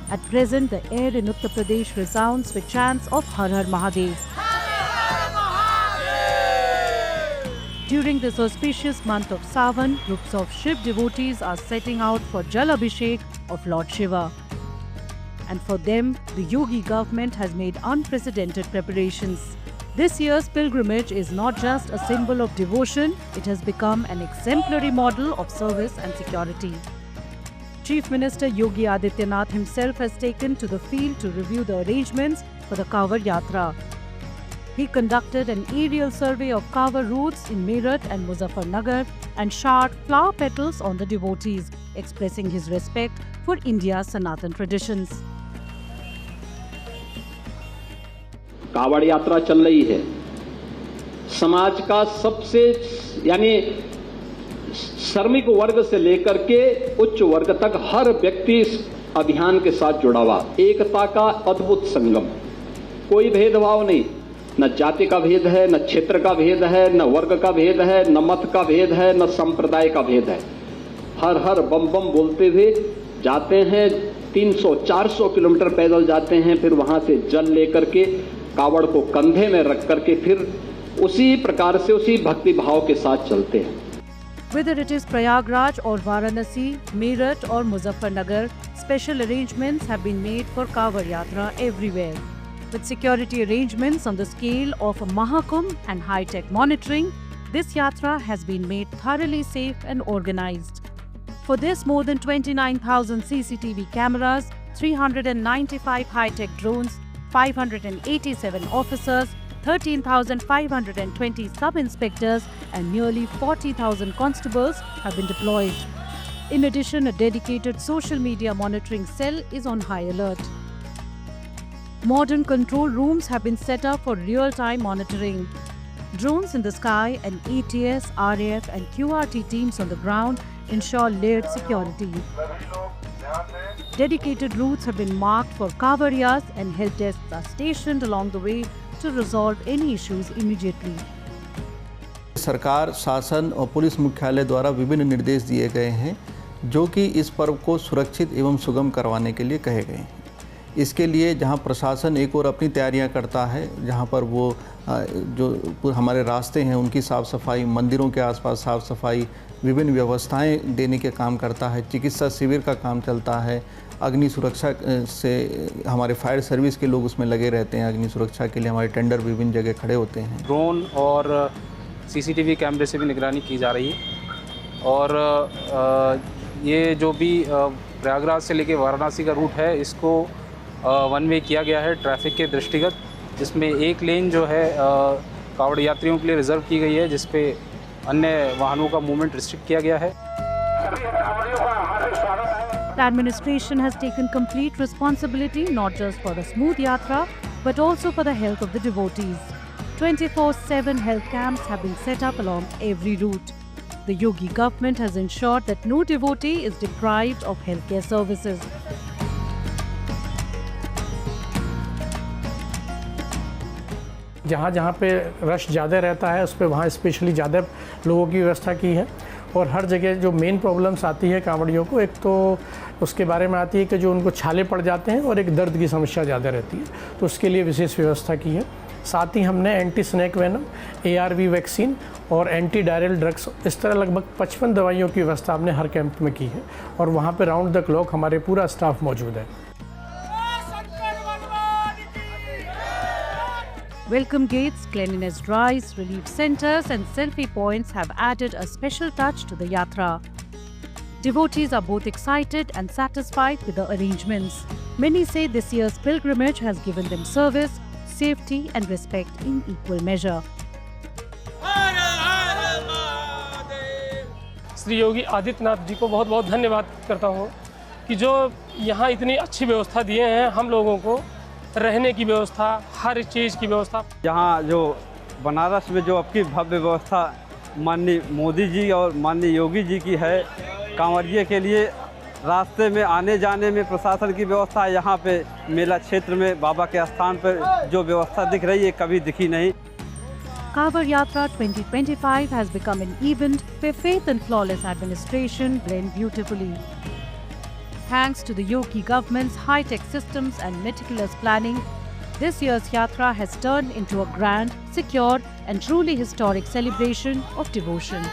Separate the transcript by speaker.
Speaker 1: At present, the air in Uttar Pradesh resounds with chants of Har Har Mahadev. During this auspicious month of Sawan, groups of Shiv devotees are setting out for Jal Abhishek of Lord Shiva. And for them, the Yogi government has made unprecedented preparations. This year's pilgrimage is not just a symbol of devotion, it has become an exemplary model of service and security. Chief Minister Yogi Adityanath himself has taken to the field to review the arrangements for the Kanwar Yatra. He conducted an aerial survey of Kanwar routes in Meerut and Muzaffarnagar and showered flower petals on the devotees, expressing his respect for India's Sanatan traditions.
Speaker 2: Kanwar यात्रा चल रही है। समाज का सबसे यानी श्रमिक वर्ग से लेकर के उच्च वर्ग तक हर व्यक्ति इस अभियान के साथ जुड़ा हुआ। एकता का अद्भुत संगम, कोई भेदभाव नहीं, न जाति का भेद है, न क्षेत्र का भेद है, न वर्ग का भेद है, न मत का भेद है, न संप्रदाय का भेद है। हर हर बम बम बोलते हुए जाते हैं। 300-400 किलोमीटर पैदल जाते हैं, फिर वहां से जल लेकर के कावड़ को कंधे में रख करके फिर उसी प्रकार से उसी भक्ति भाव के साथ चलते हैं।
Speaker 1: Whether it is Prayagraj or Varanasi, Meerut or Muzaffarnagar, special arrangements have been made for Kanwar Yatra everywhere. With security arrangements on the scale of a Mahakumbh and high-tech monitoring, this yatra has been made thoroughly safe and organized. For this, more than 29,000 CCTV cameras, 395 high-tech drones, 587 officers, 13,520 sub-inspectors and nearly 40,000 constables have been deployed. In addition, a dedicated social media monitoring cell is on high alert. Modern control rooms have been set up for real-time monitoring. Drones in the sky and ATS, RAF and QRT teams on the ground ensure layered security. Dedicated routes have been marked for Kanwarias and help desks are stationed along the way to resolve any issues immediately.
Speaker 3: सरकार, शासन और police मुख्यालय द्वारा विभिन्न निर्देश दिए गए हैं जो कि इस पर्व को सुरक्षित एवं सुगम करवाने के लिए कहे गए हैं। इसके लिए जहां प्रशासन एक और अपनी तैयारियां करता है, जहां पर वो जो हमारे रास्ते हैं उनकी साफ़ सफाई, मंदिरों के आसपास साफ़ सफाई, विभिन्न व्यवस्थाएं देने के काम करता है, चिकित्सा शिविर का काम चलता है, अग्नि सुरक्षा से हमारे फायर सर्विस के लोग उसमें लगे रहते हैं, अग्नि सुरक्षा के लिए हमारे टेंडर विभिन्न जगह खड़े होते हैं।
Speaker 4: ड्रोन और CCTV कैमरे से भी निगरानी की जा रही है और ये जो भी प्रयागराज से लेके वाराणसी का रूट है इसको वन वे किया गया है ट्रैफिक के दृष्टिगत, जिसमें एक लेन जो है कावड़ यात्रियों के लिए रिजर्व की गई है, जिस पे अन्य वाहनों का मूवमेंट रिस्ट्रिक्ट किया गया है।
Speaker 1: The administration has taken complete responsibility not just for a smooth yatra but also for the health of the devotees. 24/7 health camps have been set up along every route. The Yogi government has ensured that no devotee is deprived of healthcare services.
Speaker 5: जहाँ जहाँ पे rush ज़्यादा रहता है उस पर वहाँ specially ज़्यादा लोगों की व्यवस्था की है और हर जगह जो मेन प्रॉब्लम्स आती है कांवड़ियों को, एक तो उसके बारे में आती है कि जो उनको छाले पड़ जाते हैं और एक दर्द की समस्या ज़्यादा रहती है, तो उसके लिए विशेष व्यवस्था की है। साथ ही हमने anti snake venom, ARV vaccine और एंटी डायरियल ड्रग्स, इस तरह लगभग 55 दवाइयों की व्यवस्था हमने हर कैंप में की है और वहाँ पर राउंड द क्लॉक हमारे पूरा स्टाफ मौजूद है।
Speaker 1: Welcome gates, cleanliness drives, relief centers and selfie points have added a special touch to the yatra. Devotees are both excited and satisfied with the arrangements. Many say this year's pilgrimage has given them service, safety and respect in equal measure.
Speaker 6: Shri Yogi Adityanath ji को बहुत बहुत धन्यवाद करता हूँ कि जो यहाँ इतनी अच्छी व्यवस्था दिए हैं हम लोगों को, रहने की व्यवस्था, हर चीज़ की व्यवस्था।
Speaker 7: यहाँ जो बनारस में जो आपकी भव्य व्यवस्था माननीय मोदी जी और माननीय योगी जी की है, कांवड़िये के लिए रास्ते में आने जाने में प्रशासन की व्यवस्था, यहाँ पे मेला क्षेत्र में बाबा के स्थान पर जो व्यवस्था दिख रही है कभी दिखी नहीं।
Speaker 1: Kanwar Yatra 2025 has become an event where faith and flawless administration blend beautifully. Thanks to the Yogi government's high-tech systems and meticulous planning, this year's Yatra has turned into a grand, secure and truly historic celebration of devotion.